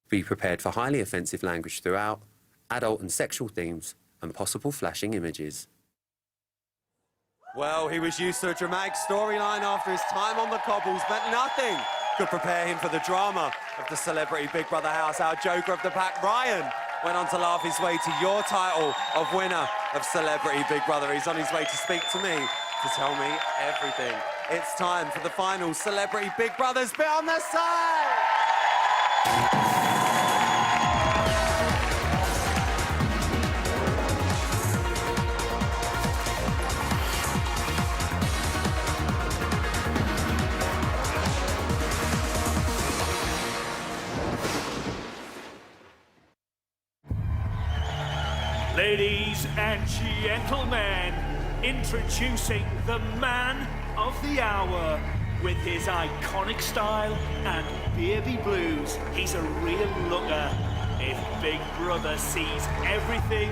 Be prepared for highly offensive language throughout, adult and sexual themes, and possible flashing images. Well, he was used to a dramatic storyline after his time on the cobbles, but nothing could prepare him for the drama of the Celebrity Big Brother house. Our Joker of the pack, Ryan, went on to laugh his way to your title of winner of Celebrity Big Brother. He's on his way to speak to me, to tell me everything. It's time for the final Celebrity Big Brothers bit on the side! Ladies and gentlemen, introducing the man of the hour. With his iconic style and baby blues, he's a real looker. If Big Brother sees everything,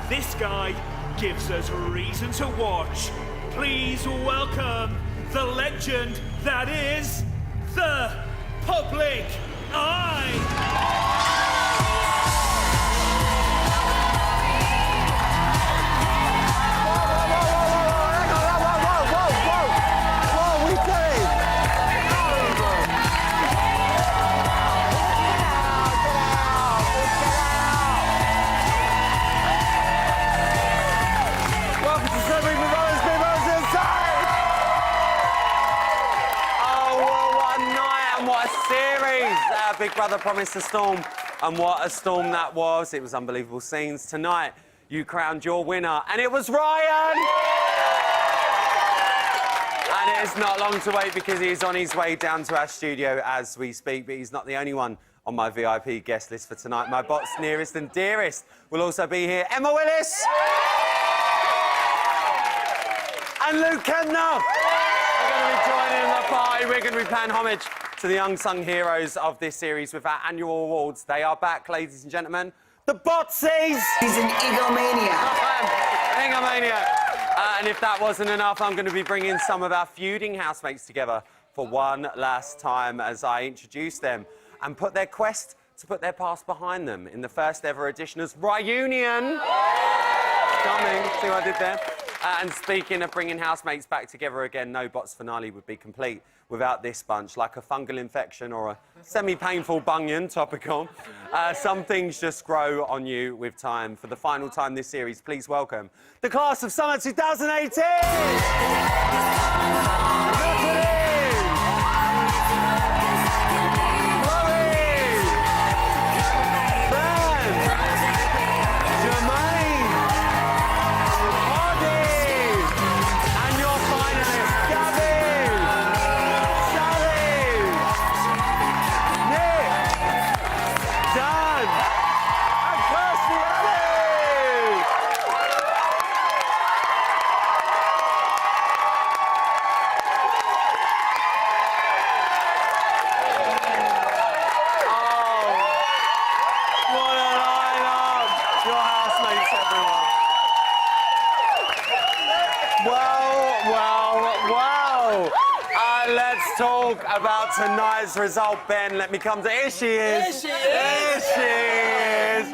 this guy gives us reason to watch. Please welcome the legend that is the Public Eye. Big Brother promised a storm, and what a storm that was. It was unbelievable scenes. Tonight, you crowned your winner, and it was Ryan! And it is not long to wait because he's on his way down to our studio as we speak, but he's not the only one on my VIP guest list for tonight. My bot's nearest and dearest will also be here. Emma Willis! And Luke Kempner! We're going to be joining the party. We're going to be paying homage to the unsung heroes of this series with our annual awards. They are back, ladies and gentlemen. The Botsies! He's an egomaniac. Egomaniac. And if that wasn't enough, I'm going to be bringing some of our feuding housemates together for one last time as I introduce them and put their quest to put their past behind them in the first ever edition as Reunion. Coming, see what I did there? And speaking of bringing housemates back together again, no Bots finale would be complete without this bunch. Like a fungal infection or a semi-painful bunion, topical. Some things just grow on you with time. For the final time this series, please welcome the class of summer 2018! About tonight's result, Ben. Let me come to... Here she is. Here she is.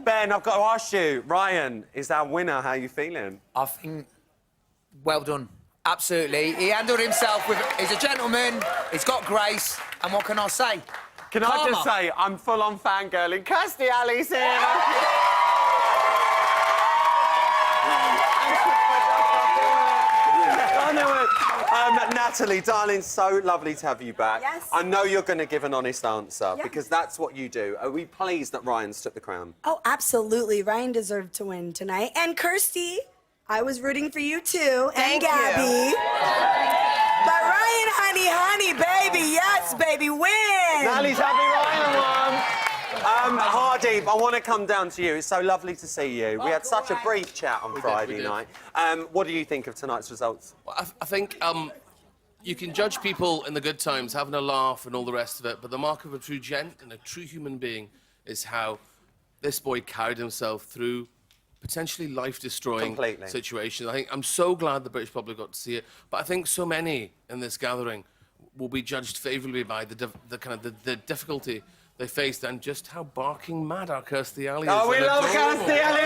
Ben, I've got to ask you, Ryan is our winner. How are you feeling? I think... Well done. Absolutely. He handled himself with... He's a gentleman, he's got grace, and what can I say? Can I just say, I'm full-on fangirling. Kirstie Alley's here. Natalie, darling, so lovely to have you back. Yes. I know you're going to give an honest answer because that's what you do. Are we pleased that Ryan's took the crown? Oh, absolutely. Ryan deserved to win tonight. And Kirstie, I was rooting for you too. And Gabby. But Ryan, honey, baby, yes, baby, win. Natalie's happy Ryan won. Hardeep, I want to come down to you. It's so lovely to see you. We had such a brief chat on Friday night. What do you think of tonight's results? Well, I think you can judge people in the good times, having a laugh and all the rest of it, but the mark of a true gent and a true human being is how this boy carried himself through potentially life-destroying situations. I'm so glad the British public got to see it, but I think so many in this gathering will be judged favourably by the difficulty they faced and just how barking mad our Kirstie Alley is. Oh, we and love adorable. Kirstie Alley.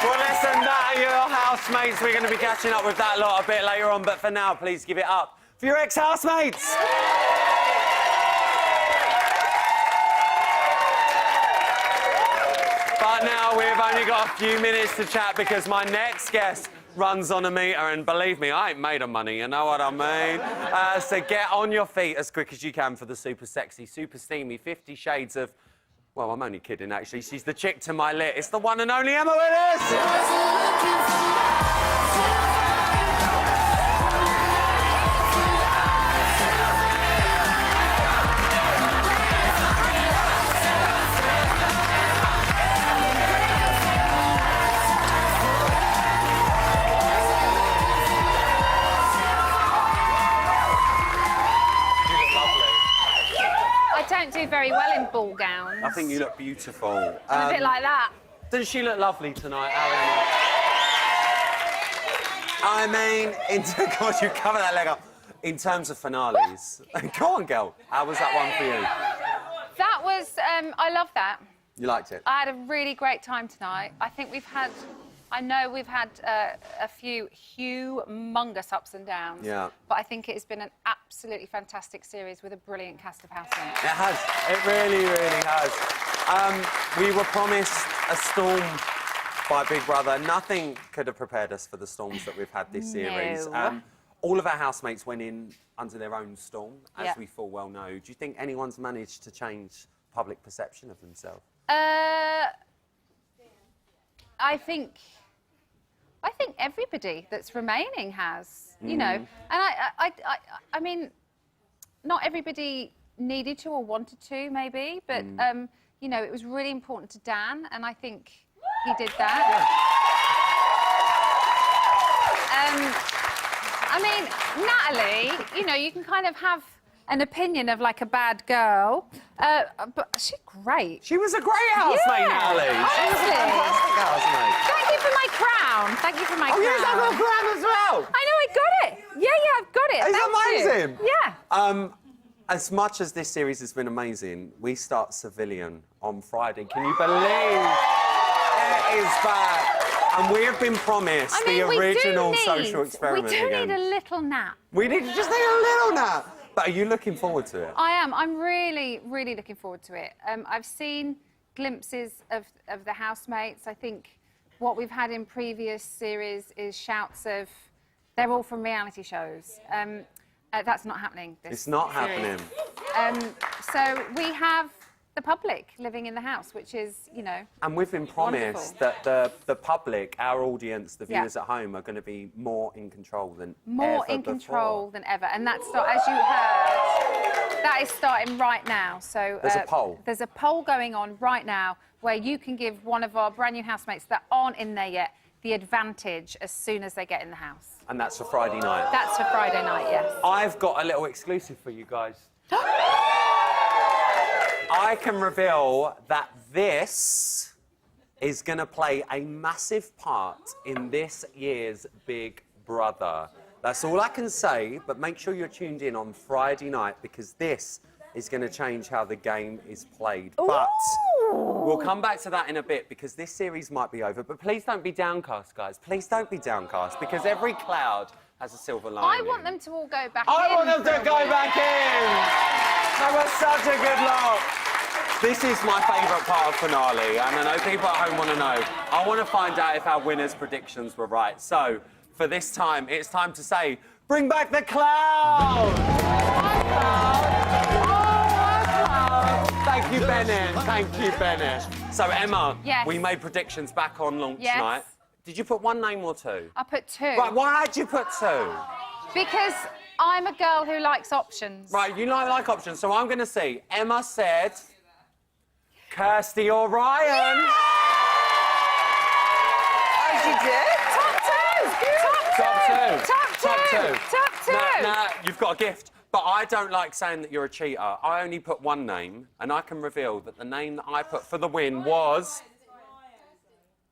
Well, listen, that are your housemates. We're going to be catching up with that lot a bit later on. But for now, please give it up for your ex-housemates. But now we've only got a few minutes to chat because my next guest runs on a meter, and believe me, I ain't made of money, you know what I mean? So get on your feet as quick as you can for the super sexy, super steamy 50 Shades of... Well, I'm only kidding, actually. She's the chick to my lit. It's the one and only Emma Willis! I don't do very well in ball gowns. I think you look beautiful. I'm a bit like that. Does she look lovely tonight, Aaron? I mean, God, you cover that leg up. In terms of finales, go on, girl. How was that one for you? That was, I love that. You liked it? I had a really great time tonight. I think I know we've had a few humongous ups and downs. Yeah. But I think it has been an absolutely fantastic series with a brilliant cast of housemates. It has. It really, really has. We were promised a storm by Big Brother. Nothing could have prepared us for the storms that we've had this series. No. All of our housemates went in under their own storm, as Yeah. we full well know. Do you think anyone's managed to change public perception of themselves? I think everybody that's remaining has, you know, and I mean, not everybody needed to or wanted to, maybe, but you know, it was really important to Dan, and I think he did that. I mean, Natalie, you know, you can kind of have an opinion of like a bad girl, but she's great. She was a great housemate, Natalie. She was a honestly. fantastic housemate. Thank you for my crown. Thank you for my crown. Oh, yes, I've got a crown as well. I know, I got it. Yeah, I've got it. It's Thank amazing. you. Yeah. As much as this series has been amazing, we start Civilian on Friday. Can you believe it is back? And we have been promised I mean, the original social experiment We do again. need a little nap. We just need a little nap. But are you looking forward to it? I am. I'm really, really looking forward to it. I've seen glimpses of the housemates. I think what we've had in previous series is shouts of, they're all from reality shows. That's not happening. It's not series. happening. So we have the public living in the house, which is, you know, And we've been promised wonderful. that the public, our audience, the Yeah. viewers at home, are going to be more in control than more ever in control before. than ever. And that's, as you heard, that is starting right now. So There's a poll. There's a poll going on right now where you can give one of our brand new housemates that aren't in there yet the advantage as soon as they get in the house. And that's for Friday night. That's for Friday night, yes. I've got a little exclusive for you guys. I can reveal that this is going to play a massive part in this year's Big Brother. That's all I can say, but make sure you're tuned in on Friday night because this is going to change how the game is played. But we'll come back to that in a bit because this series might be over. But please don't be downcast, guys. Please don't be downcast because every cloud has a silver lining. I want them to all go back I in. want them for to a go week. back in. That was such a good lot. This is my favourite part of finale, and I know people at home want to know. I want to find out if our winners' predictions were right. So, for this time, it's time to say, bring back the cloud! Thank you, Bennett. Thank you, Bennett. So, Emma, Yes. we made predictions back on launch Yes. night. Did you put one name or two? I put 2. Right, why did you put 2? Because I'm a girl who likes options. Right, you like options, so I'm going to see. Emma said Kirstie or Ryan. Oh, she did? Top 2! Top two. Top 2! Now, you've got a gift, but I don't like saying that you're a cheater. I only put one name, and I can reveal that the name that I put for the win was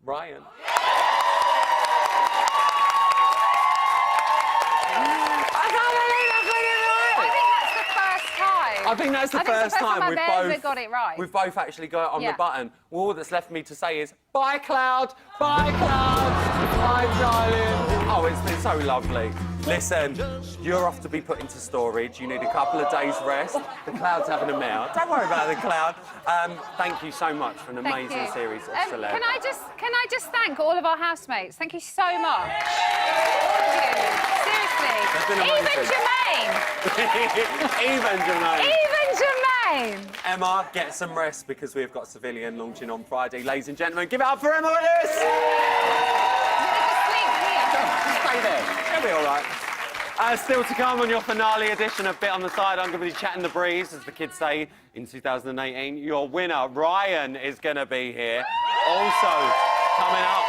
Ryan. I think that's the first time I think that's the I think it's first time I've we've ever both got it right. We've both actually got it on Yeah. the button. Well, all that's left for me to say is bye, Cloud. Bye, Cloud. Bye, darling. Oh, it's been so lovely. Listen, you're off to be put into storage. You need a couple of days rest. The Cloud's having a meal. Don't worry about the Cloud. Thank you so much for an Thank amazing you. series of celebs. Can I just thank all of our housemates? Thank you so much. Thank you. That's been Seriously. Even amazing. Jermaine. Even, Jermaine. Even Jermaine. Emma, get some rest because we've got Civilian launching on Friday. Ladies and gentlemen, give it up for Emma Willis! Sleep here. Stay there. It'll be all right. Still to come on your finale edition of Bit on the Side, I'm going to be chatting the breeze, as the kids say, in 2018. Your winner, Ryan, is going to be here. Also, coming up,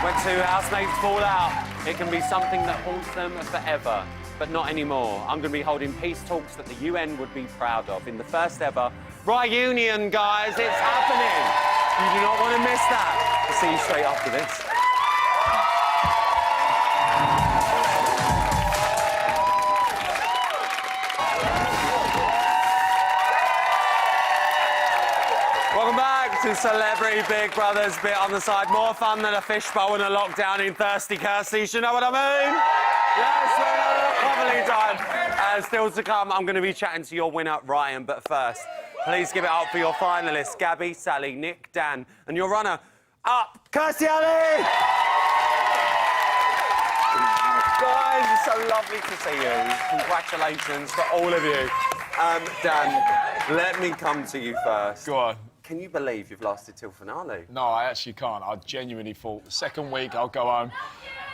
when two housemates fall out, it can be something that haunts them forever, but not anymore. I'm going to be holding peace talks that the UN would be proud of in the first ever Reunion, guys. It's happening. You do not want to miss that. I'll see you straight after this. Welcome back to Celebrity Big Brother's Bit on the Side. More fun than a fishbowl and a lockdown in thirsty Kirsty's. You know what I mean? Yes, we're having a lovely time. Still to come, I'm going to be chatting to your winner, Ryan. But first, please give it up for your finalists, Gabby, Sally, Nick, Dan, and your runner-up, Kirstie Alley! Guys, it's so lovely to see you. Congratulations to all of you. Dan, let me come to you first. Go on. Can you believe you've lasted till finale? No, I actually can't. I genuinely thought the second week I'll go home.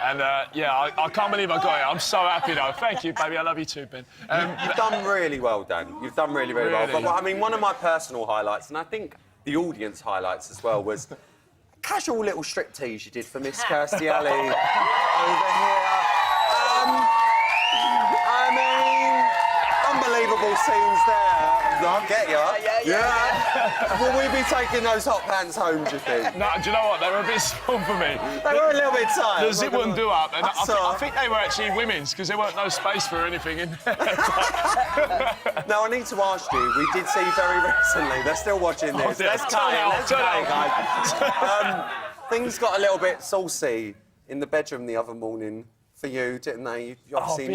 And, yeah, I can't believe I got it. I'm so happy, though. Thank you, baby. I love you too, Ben. You've done really well, Dan. You've done really, really well. Really? But, I mean, one of my personal highlights, and I think the audience highlights as well, was a casual little striptease you did for Miss Kirstie Alley over here. I mean, unbelievable scenes there. I get you. Yeah. Will we be taking those hot pants home, do you think? No, do you know what? They were a bit small for me. They were a little bit tight. The zip wouldn't do up, and saw. I think they were actually women's because there weren't no space for anything in there. Now, I need to ask you, we did see very recently, they're still watching this. yeah. Let's Turn cut it it, off, let's turn cut it it, guys. Things got a little bit saucy in the bedroom the other morning for you, didn't they? You obviously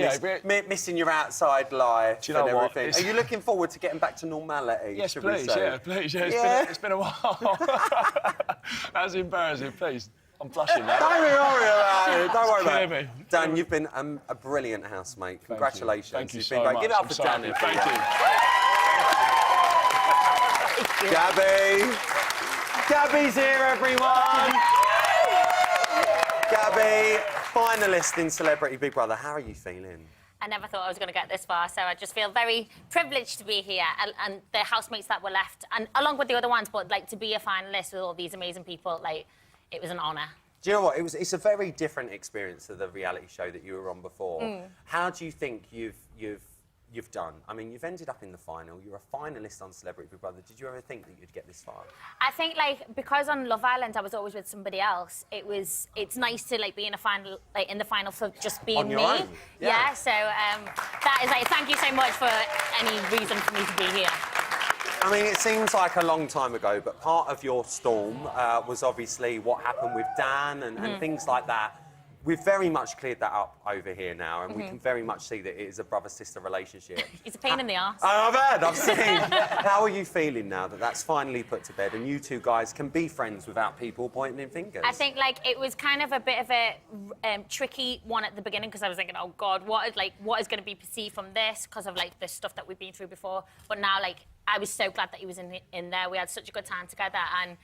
missing your outside life Do you know and what? everything. Are you looking forward to getting back to normality? Yes, should we please. say? Yeah, please. Yeah, it's been a while. That's embarrassing. Please, I'm blushing now. Don't worry about it. Don't worry about Kidding it. me. Dan, you've been a brilliant housemate. Congratulations. Thank you You've so been great. much. Give it up I'm for so Dan. happy. Gabby. Thank you. Gabby's here, everyone. Gabby, finalist in Celebrity Big Brother. How are you feeling? I never thought I was going to get this far, so I just feel very privileged to be here and the housemates that were left, and along with the other ones, but like to be a finalist with all these amazing people, like it was an honour. Do you know what? It's a very different experience to the reality show that you were on before. How do you think you've done? I mean, you've ended up in the final. You're a finalist on Celebrity Big Brother. Did you ever think that you'd get this far? I think like because on Love Island I was always with somebody else. It's nice to like be in a final, like in the final for just being On your me. own, yeah. So that is like thank you so much for any reason for me to be here. I mean, it seems like a long time ago, but part of your storm was obviously what happened with Dan and things like that. We've very much cleared that up over here now, and we can very much see that it is a brother-sister relationship. It's a pain in the arse. I've seen. How are you feeling now that that's finally put to bed and you two guys can be friends without people pointing fingers? I think like it was kind of a bit of a tricky one at the beginning because I was thinking, oh God, what is going to be perceived from this because of like the stuff that we've been through before. But now like I was so glad that he was in there. We had such a good time together and.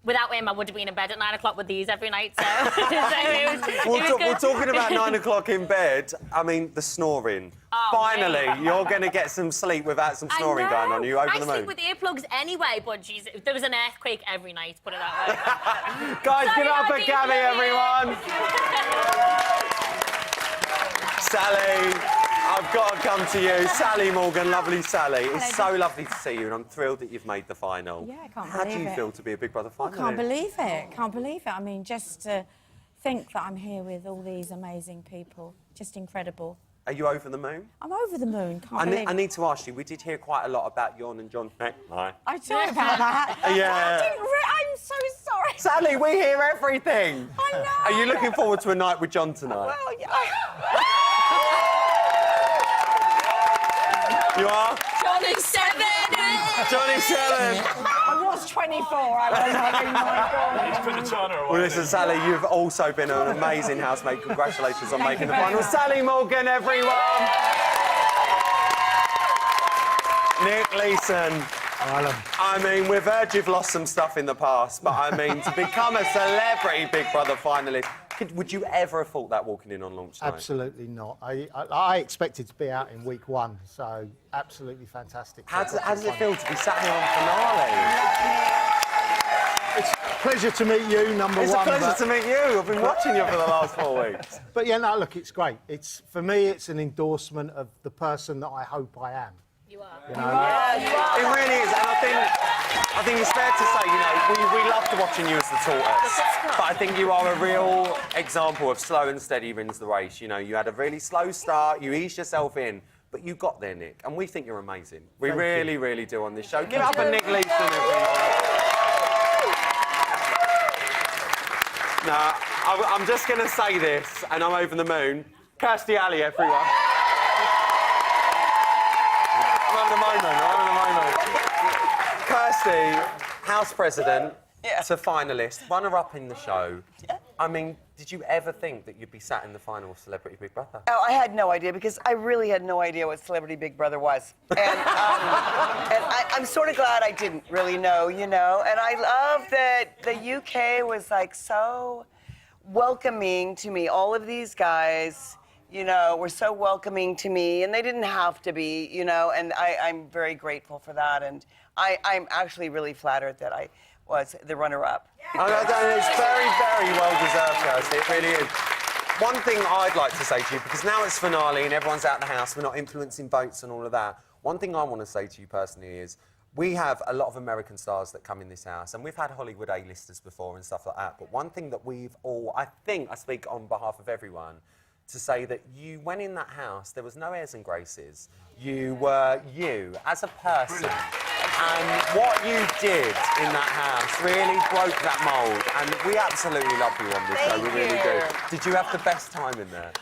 Without him, I would have been in bed at 9 o'clock with these every night, so, We're talking about 9 o'clock in bed. I mean, the snoring. Oh, Finally, man. you're going to get some sleep without some snoring going on. Are you over the moon? I sleep with earplugs anyway, but geez, there was an earthquake every night, put it that way. Guys, Sorry give it up about for Gabby, everyone. Sally. I've got to come to you. Sally Morgan, lovely Sally. It's so lovely to see you, and I'm thrilled that you've made the final. Yeah, I can't How believe do you it. feel to be a Big Brother finalist? I can't believe it. Can't believe it. I mean, just to think that I'm here with all these amazing people, just incredible. Are you over the moon? I'm over the moon. Can't believe I need to ask you, we did hear quite a lot about Jon and John McKnight. I'm sorry about that. Yeah. I'm so sorry. Sally, we hear everything. I know. Are you looking forward to a night with John tonight? Well, yeah. You are? Johnny 7. Johnny 7. I was 24. I was having my God. Let's put the China away. Well, listen, Sally, you've also been an amazing housemate. Congratulations on making the final. Sally Morgan, everyone. Nick Leeson. I mean, we've heard you've lost some stuff in the past, but I mean, to become a celebrity Big Brother finalist, would you ever have thought that walking in on launch night? Absolutely not. I expected to be out in week 1, so absolutely fantastic. How does it feel to be sat here on finale? It's a pleasure to meet you, number one. It's a pleasure to meet you. I've been watching you for the last 4 weeks. But yeah, no, look, it's great. For me, it's an endorsement of the person that I hope I am. You are. You know? It really is, and I think it's fair to say, you know, we loved watching you as the tortoise, but I think you are a real example of slow and steady wins the race. You know, you had a really slow start, you eased yourself in, but you got there, Nick, and we think you're amazing. We really, really do on this show. Give it up for Nick Leeson, everyone. Now, I'm just going to say this, and I'm over the moon. Kirstie Alley, everyone. I'm over the moment. Kirstie, House President, to finalist, runner-up in the show. I mean, did you ever think that you'd be sat in the final of Celebrity Big Brother? Oh, I had no idea, because I really had no idea what Celebrity Big Brother was. And I'm sort of glad I didn't really know, you know. And I love that the UK was, like, so welcoming to me. All of these guys, you know, were so welcoming to me, and they didn't have to be, you know, and I'm very grateful for that. And I'm actually really flattered that I was the runner-up. It's very, very well-deserved, Kirstie. It really is. One thing I'd like to say to you, because now it's finale and everyone's out of the house, we're not influencing votes and all of that. One thing I want to say to you personally is we have a lot of American stars that come in this house, and we've had Hollywood A-listers before and stuff like that, but one thing that we've all, I think I speak on behalf of everyone, to say that you went in that house, there was no airs and graces. You were you as a person. And what you did in that house really broke that mould. And we absolutely love you on this show, we really do. Did you have the best time in there?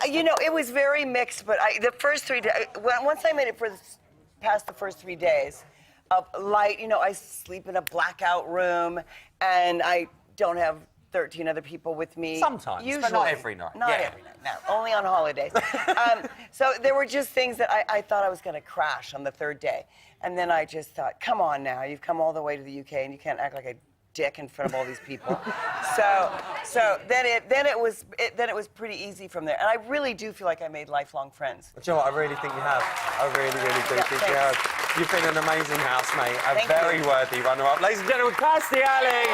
You know, it was very mixed, but the first 3 days, once I made it past the first 3 days of light, you know, I sleep in a blackout room, and I don't have 13 other people with me. Sometimes, usually. but not every night. Not every night, no, only on holidays. So there were just things that I thought I was going to crash on the 3rd day. And then I just thought, come on now, you've come all the way to the UK and you can't act like a dick in front of all these people. so then it was pretty easy from there. And I really do feel like I made lifelong friends. Do you know what? I really think you have. I really, really do think you have. You've been an amazing housemate, a very worthy runner-up. Ladies and gentlemen, Kirstie Alley!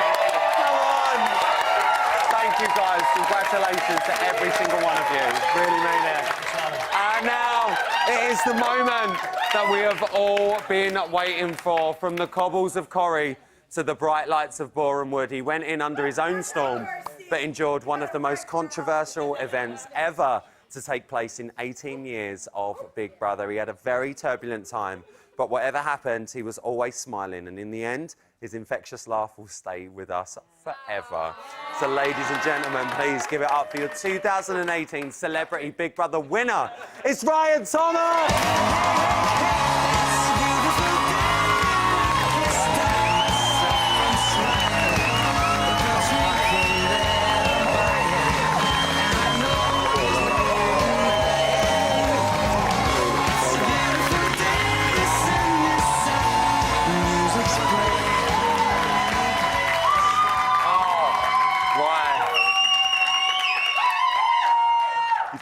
Come on! Thank you, guys. Congratulations to every single one of you. Really mean it. And now, it is the moment that we have all been waiting for. From the cobbles of Corrie to the bright lights of Boreham Wood, he went in under his own storm, but endured one of the most controversial events ever to take place in 18 years of Big Brother. He had a very turbulent time, but whatever happened, he was always smiling, and in the end, his infectious laugh will stay with us forever. So, ladies and gentlemen, please give it up for your 2018 Celebrity Big Brother winner. It's Ryan Thomas!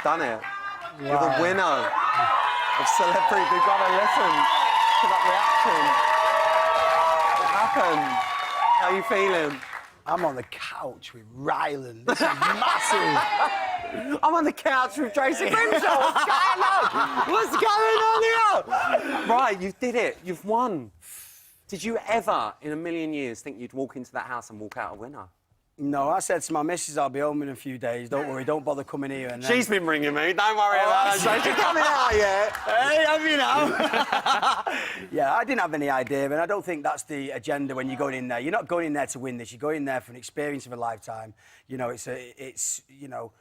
Done it. You're the winner of Celebrity Big Brother. Listen to that reaction. What happened? How are you feeling? I'm on the couch with Ryland. This is massive. I'm on the couch with Tracy Grimshaw. What's going on? What's going on here? Right, you did it. You've won. Did you ever, in a million years, think you'd walk into that house and walk out a winner? No, I said to my missus, I'll be home in a few days. Don't worry, don't bother coming here. And then... She's been ringing me. Don't worry about that. She's coming out yet? Hey, have you now? Yeah, I didn't have any idea, and I don't think that's the agenda when you're going in there. You're not going in there to win this. You're going in there for an experience of a lifetime. You know, it's you know,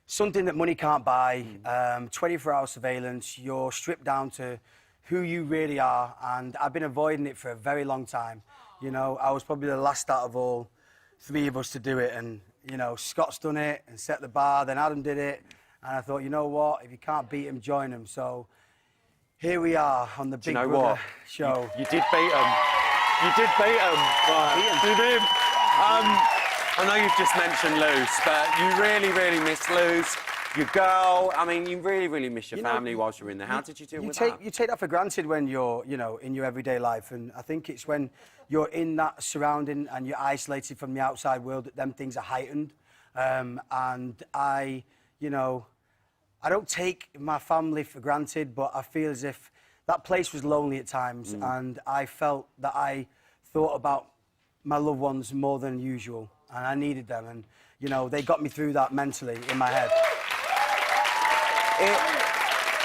something that money can't buy. 24-hour surveillance. You're stripped down to who you really are, and I've been avoiding it for a very long time. You know, I was probably the last out of all 3 of us to do it, and you know, Scott's done it and set the bar, then Adam did it, and I thought, you know what, if you can't beat him, join him. So here we are on the Big Brother show. You did beat him. You did beat him. Right. You did. I know you've just mentioned Luce, but you really, really miss Luce. Your girl, I mean, you really, really miss your family whilst you're in there. How did you deal with that? You take that for granted when you're, you know, in your everyday life, and I think it's when you're in that surrounding and you're isolated from the outside world that them things are heightened. And I, you know, I don't take my family for granted, but I feel as if that place was lonely at times, and I felt that I thought about my loved ones more than usual, and I needed them, and, you know, they got me through that mentally in my head.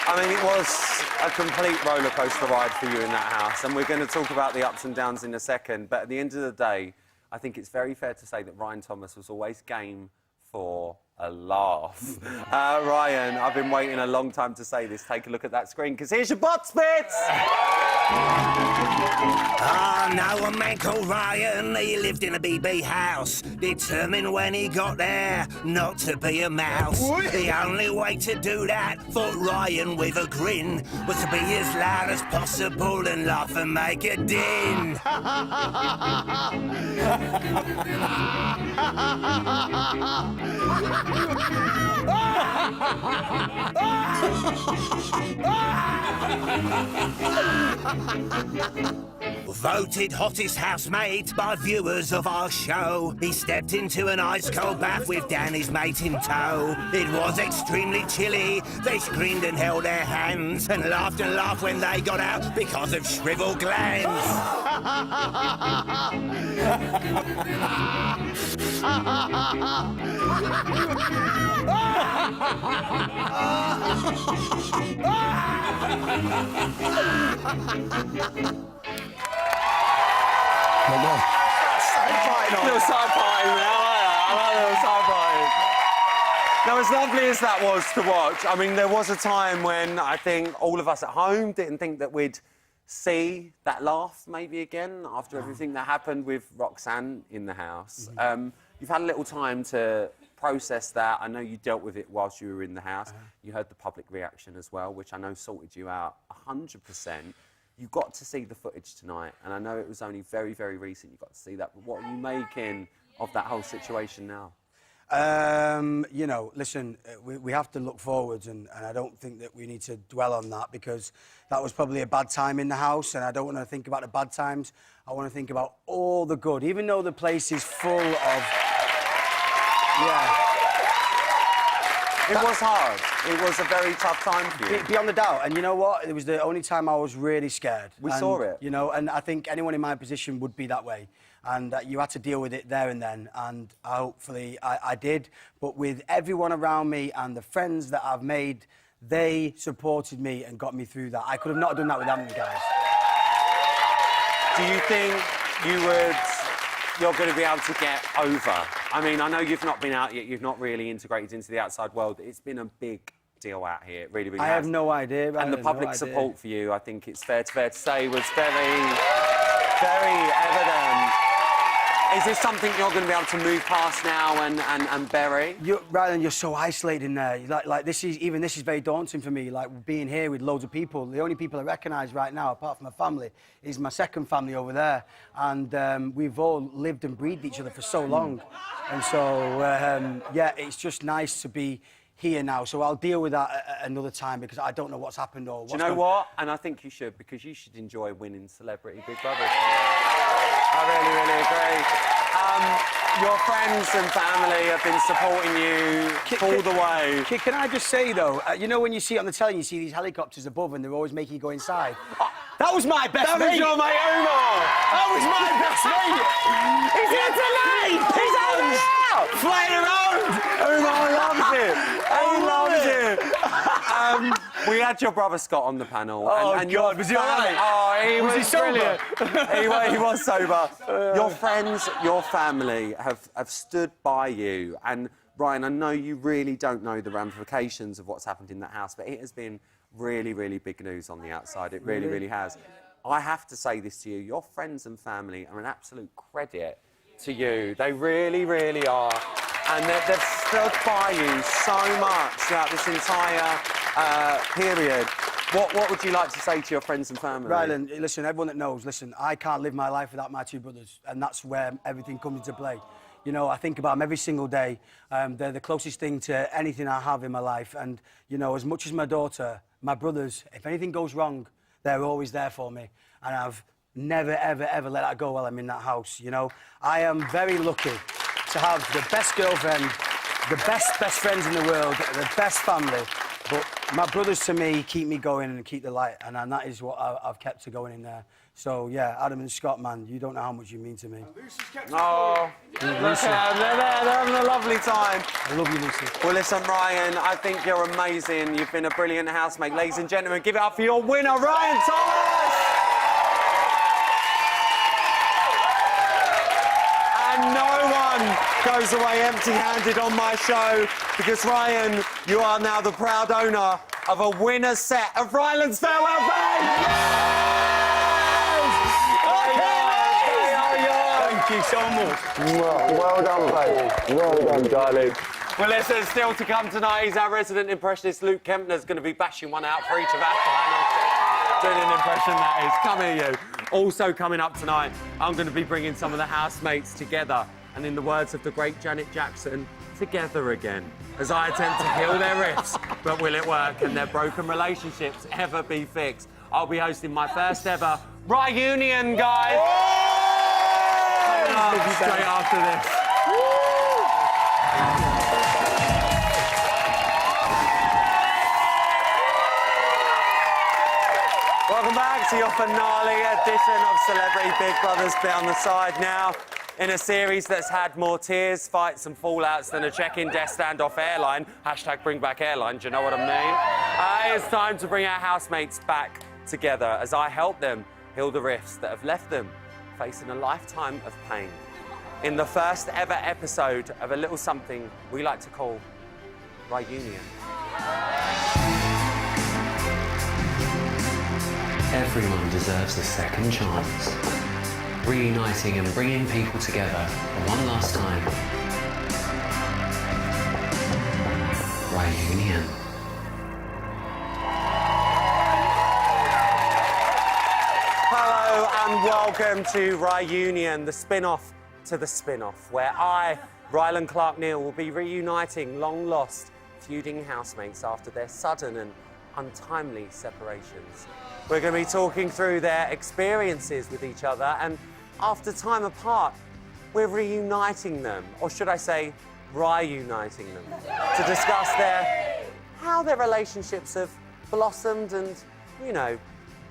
I mean, it was a complete roller coaster ride for you in that house, and we're going to talk about the ups and downs in a second. But at the end of the day, I think it's very fair to say that Ryan Thomas was always game for a laugh. Ryan, I've been waiting a long time to say this. Take a look at that screen, because here's your box bits. I know a man called Ryan, he lived in a BB house, determined when he got there not to be a mouse. The only way to do that, thought Ryan with a grin, was to be as loud as possible and laugh and make a din. Voted hottest housemate by viewers of our show. He stepped into an ice-cold bath with Danny's mate in tow. It was extremely chilly. They screamed and held their hands and laughed when they got out because of shriveled glands. Little side party now. I like a little side party. Now, as lovely as that was to watch, I mean, there was a time when I think all of us at home didn't think that we'd see that laugh maybe again after everything that happened with Roxanne in the house. You've had a little time to process that. I know you dealt with it whilst you were in the house. You heard the public reaction as well, which I know sorted you out 100%. You got to see the footage tonight, and I know it was only very, very recent you got to see that, but what are you making of that whole situation now? You know, listen, we have to look forwards, and I don't think that we need to dwell on that, because that was probably a bad time in the house, and I don't want to think about the bad times. I want to think about all the good, even though the place is full of... Yeah. It was hard. It was a very tough time for you. Beyond a doubt. And you know what? It was the only time I was really scared. We saw it. You know, and I think anyone in my position would be that way. And you had to deal with it there and then. And hopefully I did. But with everyone around me and the friends that I've made, they supported me and got me through that. I could have not done that without you guys. Do you think you're going to be able to get over? I mean, I know you've not been out yet, you've not really integrated into the outside world. It's been a big deal out here, it really, really I has. have no idea. And the public support for you, I think it's fair to say, was very, very evident. Is this something you're going to be able to move past now and bury? Ryan, you're so isolated in there. Like this is very daunting for me. Like being here with loads of people. The only people I recognise right now, apart from my family, is my second family over there. And we've all lived and breathed each other for so long. And so yeah, it's just nice to be here now. So I'll deal with that at another time, because I don't know what's happened or what's Do you know what? And I think you should, because you should enjoy winning Celebrity Big Brother. I really, really agree. Your friends and family have been supporting you all the way. Can I just say, though, you know when you see it on the telly, you see these helicopters above and they're always making you go inside? That was my best mate! That was your mate Omar! That was my best mate. He's here tonight! He's over now! Flying around. Everyone loves it. He loves it. We had your brother Scott on the panel. Oh, and God, was he all right? Oh, he Was he sober? brilliant. he was sober. Your friends, your family have stood by you. And Ryan, I know you really don't know the ramifications of what's happened in that house, but it has been really, really big news on the outside. It really, really has. I have to say this to you. Your friends and family are an absolute credit to you. They really, really are. And they've stood by you so much throughout this entire period. What would you like to say to your friends and family? Rylan, listen, everyone that knows, listen, I can't live my life without my two brothers, and that's where everything comes into play. You know, I think about them every single day. They're the closest thing to anything I have in my life. And, you know, as much as my daughter, my brothers, if anything goes wrong, they're always there for me. And I've never, ever, ever let that go while I'm in that house, you know. I am very lucky to have the best girlfriend, the best friends in the world, the best family. But my brothers, to me, keep me going and keep the light. And that is what I've kept to going in there. So, yeah, Adam and Scott, man, you don't know how much you mean to me. Oh, look at them. They're having a lovely time. I love you, Lucy. Well, listen, Ryan, I think you're amazing. You've been a brilliant housemate. Ladies and gentlemen, give it up for your winner, Ryan Thomas! And no one goes away empty-handed on my show, because, Ryan, you are now the proud owner of a winner's set of Ryland's Farewell Band! Thank you so much. Well done, baby. Well done, darling. Well, listen, still to come tonight is our resident impressionist, Luke Kempner's going to be bashing one out for each of our finals. Doing an impression, that is. Come here, you. Also coming up tonight, I'm going to be bringing some of the housemates together. And in the words of the great Janet Jackson, together again, as I attempt to heal their rifts. But will it work? And their broken relationships ever be fixed? I'll be hosting my first ever Reunion, guys. Straight after this. Welcome back to your finale edition of Celebrity Big Brother's Bit on the Side now, in a series that's had more tears, fights and fallouts than a check-in desk standoff airline. Hashtag bring back airline, do you know what I mean? It's time to bring our housemates back together as I help them heal the rifts that have left them facing a lifetime of pain. In the first ever episode of a little something we like to call Reunion. Everyone deserves a second chance. Reuniting and bringing people together for one last time. Reunion. Hello and welcome to Reunion, the spin-off to the spin-off, where I, Ryland Clark Neal, will be reuniting long-lost feuding housemates after their sudden and untimely separations. We're going to be talking through their experiences with each other, and after time apart, we're reuniting them, or should I say, reuniting them, to discuss how their relationships have blossomed and, you know,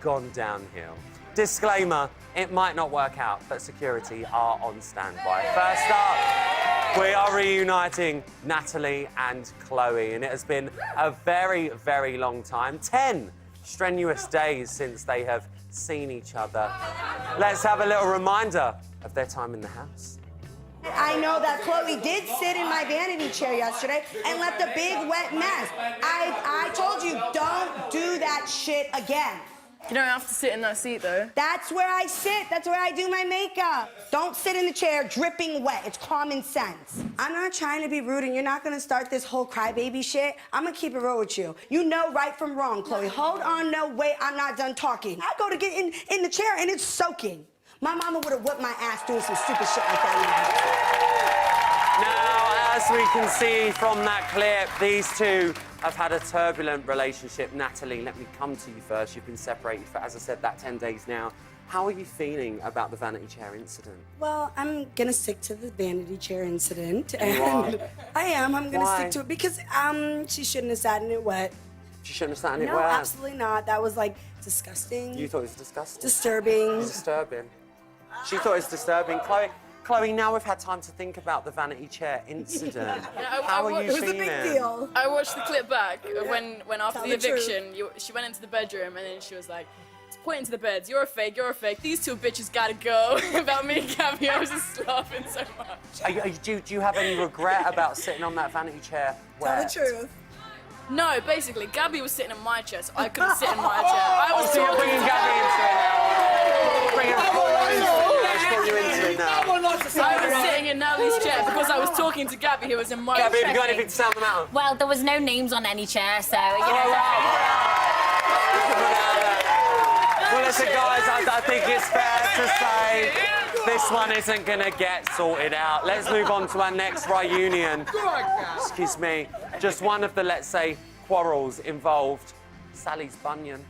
gone downhill. Disclaimer, it might not work out, but security are on standby. First up, we are reuniting Natalie and Chloe, and it has been a very, very long time. 10 strenuous days since they have seen each other. Let's have a little reminder of their time in the house. I know that Chloe did sit in my vanity chair yesterday and left a big wet mess. I told you, don't do that shit again. You don't have to sit in that seat, though. That's where I sit. That's where I do my makeup. Don't sit in the chair dripping wet. It's common sense. I'm not trying to be rude, and you're not going to start this whole crybaby shit. I'm going to keep it real with you. You know right from wrong, Chloe. Hold on, no, wait, I'm not done talking. I go to get in the chair, and it's soaking. My mama would have whipped my ass doing some stupid shit like that. Now, as we can see from that clip, these two have had a turbulent relationship. Natalie, let me come to you first. You've been separated for, as I said, that 10 days now. How are you feeling about the vanity chair incident? Well, I'm going to stick to the vanity chair incident. You are? I am. I'm going to Why? stick to it because she shouldn't have sat in it wet. She shouldn't have sat in it No, wet? absolutely not. That was, like, disgusting. You thought it was disgusting? Disturbing. Disturbing. She thought it was disturbing. Chloe, now we've had time to think about the vanity chair incident. How are you feeling? It was a big deal. I watched the clip back of when after Tell the the truth. eviction, she went into the bedroom and then she was like, pointing to the beds, you're a fake, these two bitches gotta go. About me and Gabby, I was just laughing so much. Do you have any regret about sitting on that vanity chair? Tell the truth. No, basically, Gabby was sitting in my chair, so I couldn't sit in my chair. I was So you're talking bringing to Gabby into it now. Bringing you into it now. I was sitting in Natalie's chair because I was talking to Gabby, who was in my Gabby, chair. have you got anything to sound them out? Well, there was no names on any chair, so, you know. Well, listen, guys, I think it's fair to say this one isn't going to get sorted out. Let's move on to our next reunion. Excuse me. Just one of the, let's say, quarrels involved Sally's bunion.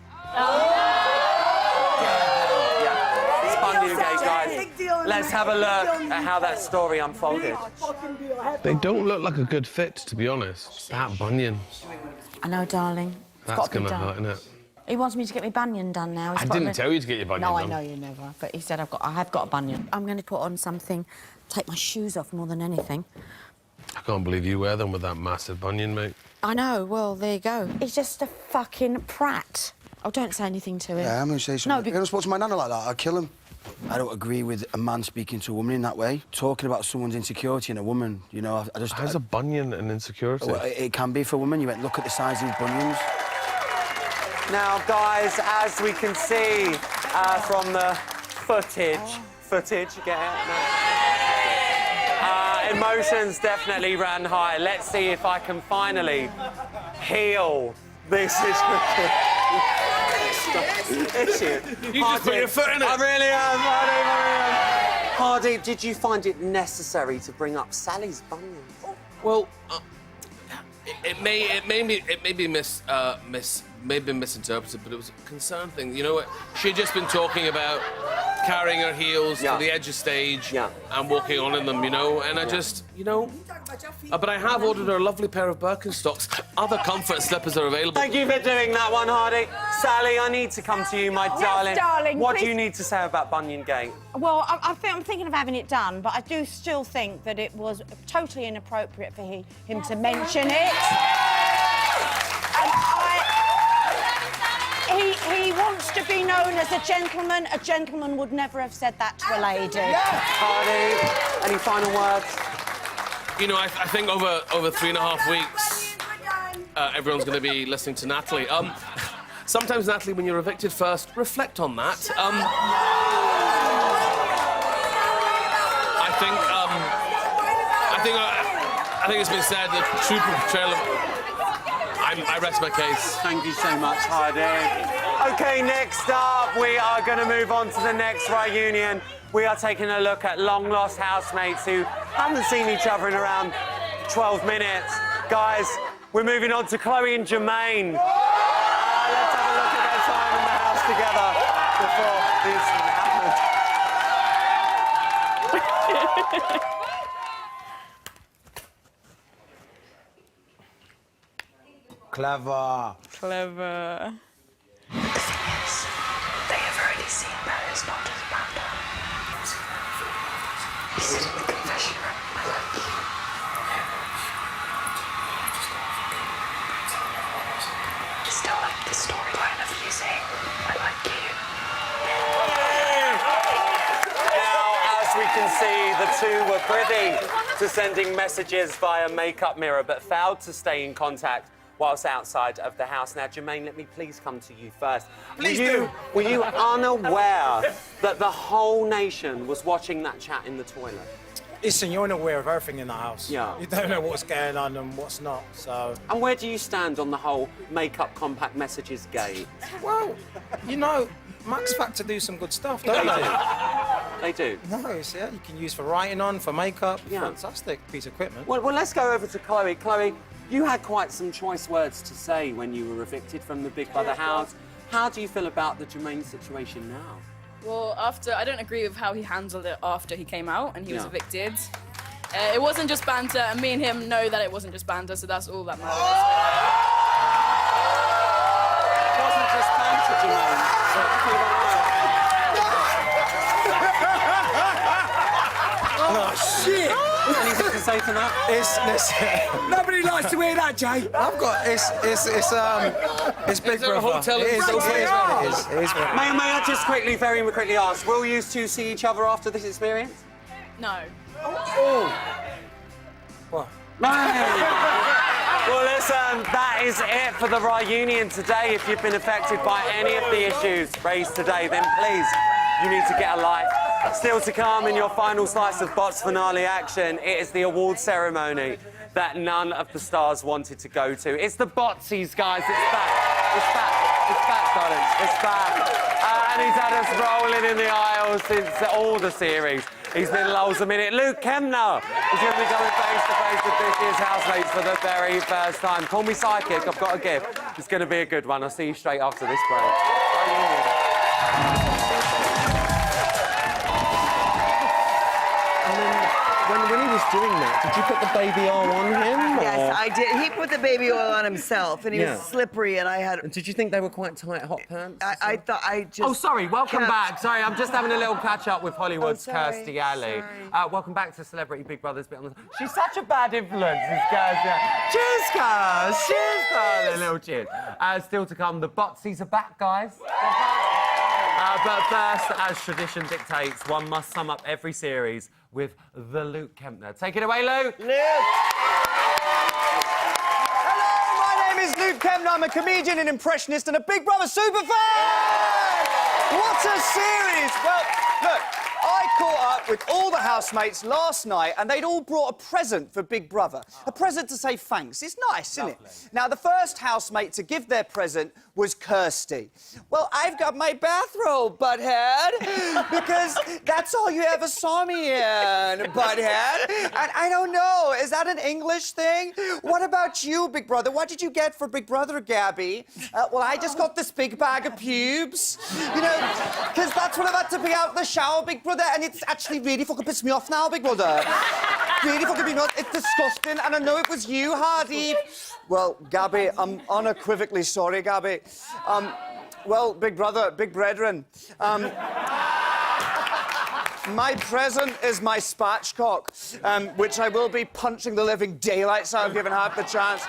Yeah, it's Bunion Gate, guys. Let's have a look at how that story unfolded. They don't look like a good fit, to be honest. That bunion. I know, darling. That's going to hurt, isn't it? He wants me to get my bunion done now. I didn't tell you to get your bunion no, done. No, I know you never. But he said I have got a bunion. I'm going to put on something, take my shoes off more than anything. I can't believe you wear them with that massive bunion, mate. I know. Well, there you go. He's just a fucking prat. Oh, don't say anything to him. Yeah, I'm going to say something. No, If I spoke to my nana like that, I'd kill him. I don't agree with a man speaking to a woman in that way. Talking about someone's insecurity in a woman, you know, I just... How's a bunion an insecurity? Well, it can be for a woman. You went, look at the size of his bunions. Now, guys, as we can see from the footage, get it? Emotions definitely ran high. Let's see if I can finally heal this issue. You just put your foot in it. I really am. Hardy, did you find it necessary to bring up Sally's bunions? Well, it may be misinterpreted, but it was a concern thing. You know what? She'd just been talking about carrying her heels to the edge of stage and walking on in them, you know. And I just, you know. But I have ordered her a lovely pair of Birkenstocks. Other comfort slippers are available. Thank you for doing that one, Hardy. Sally, I need to come to you, my darling. darling, What do please. you need to say about Bunion Gate? Well, I'm thinking of having it done, but I do still think that it was totally inappropriate for him to mention it. And he wants to be known as a gentleman. A gentleman would never have said that to a lady. Hardy, any final words? You know, I think over 3.5 weeks, everyone's going to be listening to Natalie. Sometimes, Natalie, when you're evicted first, reflect on that. I think it's been said the true portrayal of... I rest my case. Thank you so much, Hardy. OK, next up, we are going to move on to the next reunion. We are taking a look at long-lost housemates who haven't seen each other in around 12 minutes. Guys, we're moving on to Chloe and Jermaine. Let's have a look at their time in the house together before this happened. Clever. Clever. They have already seen that it's not just Amanda. This is the confession room. I like you. I still like the storyline of you saying, I like you. Now, as we can see, the two were privy to sending messages via makeup mirror, but failed to stay in contact whilst outside of the house. Now, Jermaine, let me please come to you first. Were you unaware that the whole nation was watching that chat in the toilet? Listen, you're unaware of everything in the house. Yeah. You don't know what's going on and what's not, so... And where do you stand on the whole makeup compact messages gate? Well, you know, Max Factor do some good stuff, don't they? They do? No, it's, yeah, you can use for writing on, for makeup. Yeah. Fantastic piece of equipment. Well, let's go over to Chloe. Chloe, you had quite some choice words to say when you were evicted from the Big Brother house. How do you feel about the Jermaine situation now? Well, I don't agree with how he handled it after he came out and he was Yeah. evicted. It wasn't just banter, and me and him know that it wasn't just banter, so that's all that matters. It wasn't just banter, Jermaine. Anything to say to that? Nobody likes to hear that, Jay. I've got it's Big there a Brother. hotel It in is, it is what it is. It is what it is. May I just very quickly ask, will you two see each other after this experience? No. What? Well, listen, that is it for the reunion today. If you've been affected by any of the issues raised today, then please, you need to get a life. Still to come in your final slice of Bots finale action, it is the award ceremony that none of the stars wanted to go to. It's the Botsies, guys. It's back. It's back. It's back, darling. It's back. And he's had us rolling in the aisles since all the series. He's been loads a minute. Luke Kemner is going to be coming face-to-face with this year's housemates for the very first time. Call me psychic. I've got a gift. It's going to be a good one. I'll see you straight after this break. When he was doing that, did you put the baby oil on him? Yes, I did. He put the baby oil on himself, and he was slippery, and I had... And did you think they were quite tight hot pants? I thought I just... Oh, sorry. Welcome kept- back. Sorry, I'm just having a little catch-up with Hollywood's sorry, Kirstie Alley. sorry. Welcome back to Celebrity Big Brother's Bit on the... She's such a bad influence, this Kirstie. Cheers, Kers. Cheers, darling. Little cheers. Still to come, the Botsies are back, guys. They're back. But first, as tradition dictates, one must sum up every series with the Luke Kempner. Take it away, Luke. Hello, my name is Luke Kempner. I'm a comedian, an impressionist, and a Big Brother superfan! What a series! Well, look, I caught up with all the housemates last night, and they'd all brought a present for Big Brother. A present to say thanks. It's nice, isn't it? Now, the first housemate to give their present was Kirstie. Well, I've got my bathrobe, butthead, because that's all you ever saw me in, butthead. And I don't know, is that an English thing? What about you, Big Brother? What did you get for Big Brother, Gabby? Well, I just got this big bag of pubes, you know, because that's what I've had to be out the shower, Big Brother, and it's actually really fucking pissed me off now, Big Brother. Really fucking me off. It's disgusting, and I know it was you, Hardy. Well, Gabby, I'm unequivocally sorry, Gabby. Well, Big Brother, Big Brethren, my present is my spatchcock, which I will be punching the living daylights out of given half the chance.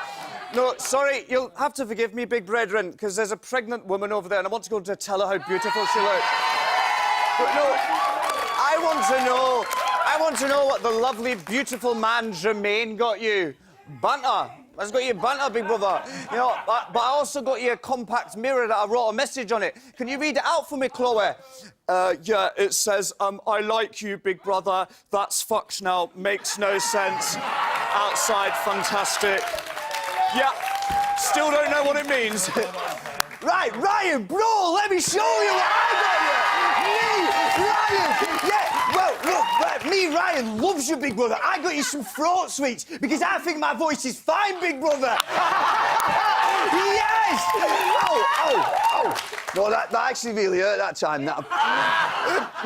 No, sorry, you'll have to forgive me, Big Brethren, because there's a pregnant woman over there, and I want to go to tell her how beautiful she looks. But no, I want to know what the lovely, beautiful man Jermaine got you. Banter. That's got you banter, Big Brother. You know, but I also got you a compact mirror that I wrote a message on it. Can you read it out for me, Chloe? Yeah, it says, I like you, Big Brother. That's fucked now. Makes no sense. Outside, fantastic. Yeah, still don't know what it means. Right, Ryan, bro, let me show you what I got you. Me, Ryan, yeah. Well, look, me, Ryan, loves you, Big Brother. I got you some throat sweets because I think my voice is fine, Big Brother. Yes! Oh. No, that actually really hurt that time.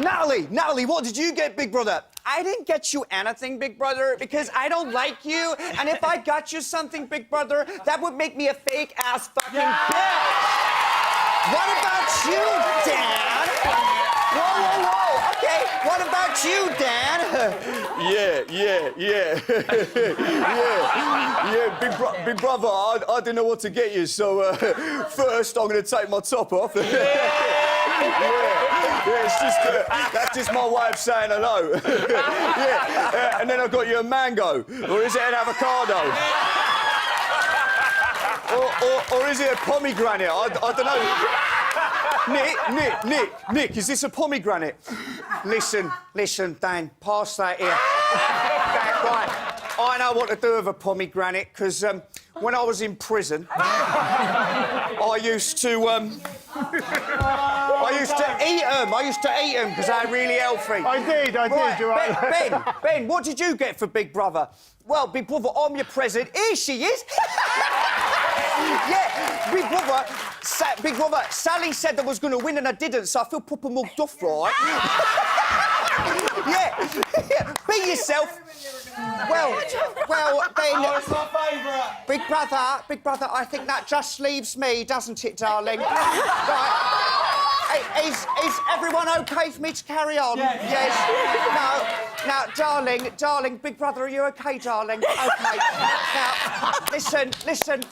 Natalie, what did you get, Big Brother? I didn't get you anything, Big Brother, because I don't like you. And if I got you something, Big Brother, that would make me a fake-ass fucking bitch. What about you, Dan? Whoa. Okay, what about you, Dan? Yeah, Big Brother, I didn't know what to get you, so first I'm going to take my top off. Yeah, it's just, that's just my way of saying hello. And then I got you a mango, or is it an avocado? Or is it a pomegranate? I don't know. Nick, is this a pomegranate? Listen, Dan, pass that here. Right, I know what to do with a pomegranate, because when I was in prison, I used to eat them because they're really healthy. I did, you're right. Ben, what did you get for Big Brother? Well, Big Brother, I'm your present. Here she is. Yeah, Big Brother, Sally said I was going to win and I didn't, so I feel proper mugged off, right? Yeah, be yourself. Well, Ben... Oh, it's my favourite. Big Brother, I think that just leaves me, doesn't it, darling? Right. Is everyone okay for me to carry on? Yes. Now, darling, Big Brother, are you okay, darling? Okay. Now, listen,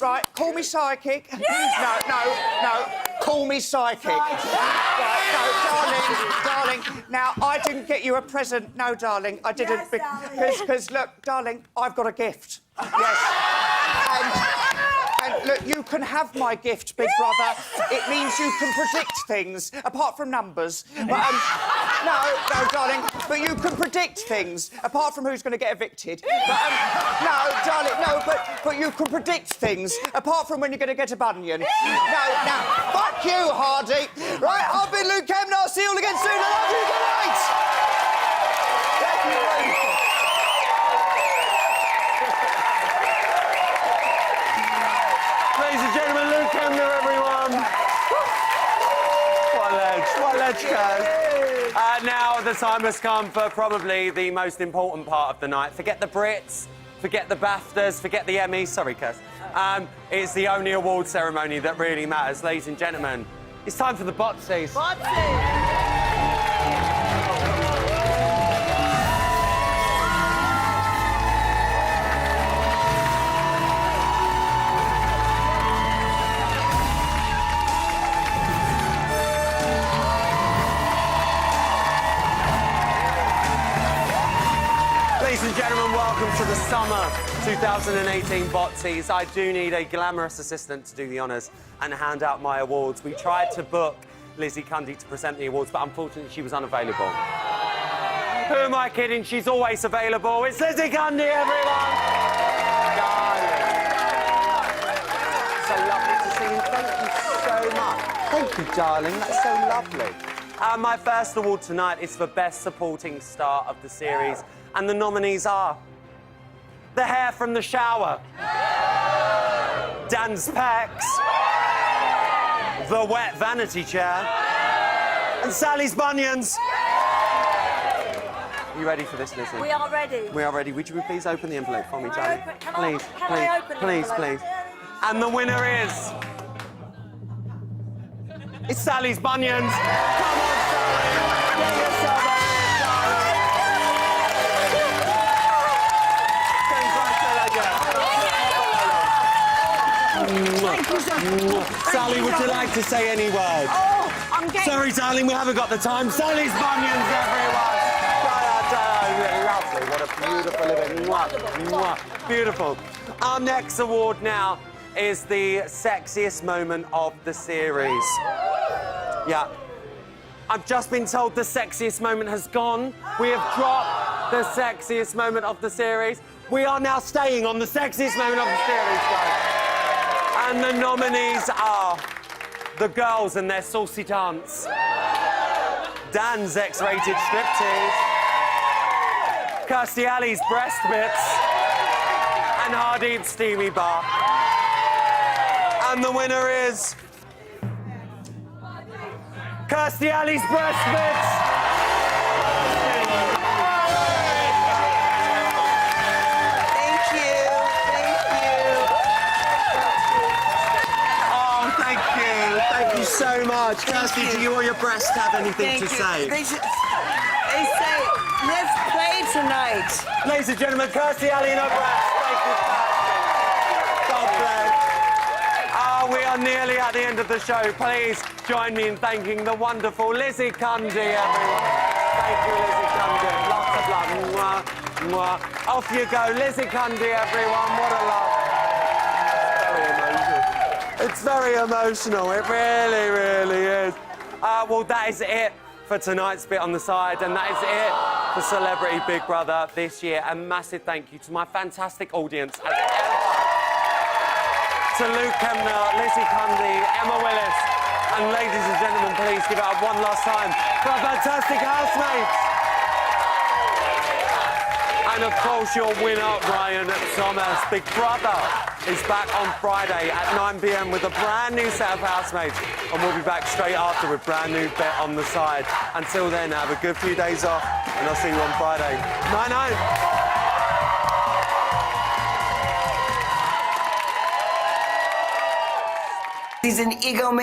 right, call me psychic. No, call me psychic. Right, no, darling, now, I didn't get you a present. No, darling, I didn't. Yes, Because, look, darling, I've got a gift. Yes. And look, you can have my gift, Big Brother. It means you can predict things, apart from numbers. But, no, darling, but you can predict things, apart from who's going to get evicted. But, no, darling, no, but you can predict things, apart from when you're going to get a bunion. No, fuck you, Hardy. Right, I've been Luke Kemner. I'll see you all again soon. I love you. Good night. Thank you very much. Ladies and gentlemen, Luke Kemner, everyone. What a ledge, Kaz. Now the time has come for probably the most important part of the night. Forget the Brits, forget the BAFTAs, forget the Emmys. Sorry, Kaz. It's the only award ceremony that really matters. Ladies and gentlemen, it's time for the Botsies. Ladies and gentlemen, welcome to the summer 2018 Botsies. I do need a glamorous assistant to do the honours and hand out my awards. We tried to book Lizzie Cundy to present the awards, but unfortunately she was unavailable. Who am I kidding? She's always available. It's Lizzie Cundy, everyone! Darling. So lovely to see you. Thank you so much. Thank you, darling. That's so lovely. My first award tonight is for Best Supporting Star of the series. And the nominees are the hair from the shower, Dan's pecs, the wet vanity chair, and Sally's bunions. Are you ready for this, Lizzie? We are ready. We are ready. Would you please open the envelope for me, darling? Can I open the please. envelope? And the winner is... It's Sally's bunions. Come on, Sally. Get yourself out. Sally, would you like to say any words? Oh, I'm getting... Sorry, darling, we haven't got the time. Sally's bunions, everyone! Lovely, what a beautiful event. Mwah, mwah. Beautiful. Our next award now is the sexiest moment of the series. Yeah. I've just been told the sexiest moment has gone. We have dropped the sexiest moment of the series. We are now staying on the sexiest moment of the series, guys. And the nominees are the girls and their saucy dance, Dan's X-rated striptease, Kirstie Alley's breast bits, and Hardeep's steamy bar. And the winner is Kirstie Alley's breast bits. Thank you so much. Kirstie, do you or your breast have anything to say? They say, let's play tonight. Ladies and gentlemen, Kirstie Alley and her breast. Thank you, Kirstie. God bless. We are nearly at the end of the show. Please join me in thanking the wonderful Lizzie Cundy, everyone. Thank you, Lizzie Cundy. Lots of love. Mwah, mwah. Off you go, Lizzie Cundy, everyone. What a love. It's very emotional. It really, really is. Well, that is it for tonight's Bit on the Side, and that is it for Celebrity Big Brother this year. A massive thank you to my fantastic audience, as ever. To Luke Kemner, Lizzie Cundy, Emma Willis, and ladies and gentlemen, please give it up one last time for our fantastic housemates. And of course, your winner, Ryan Thomas. Big Brother is back on Friday at 9 p.m. with a brand new set of housemates. And we'll be back straight after with brand new Bet on the Side. Until then, have a good few days off, and I'll see you on Friday. Night-night. He's an egomaniac.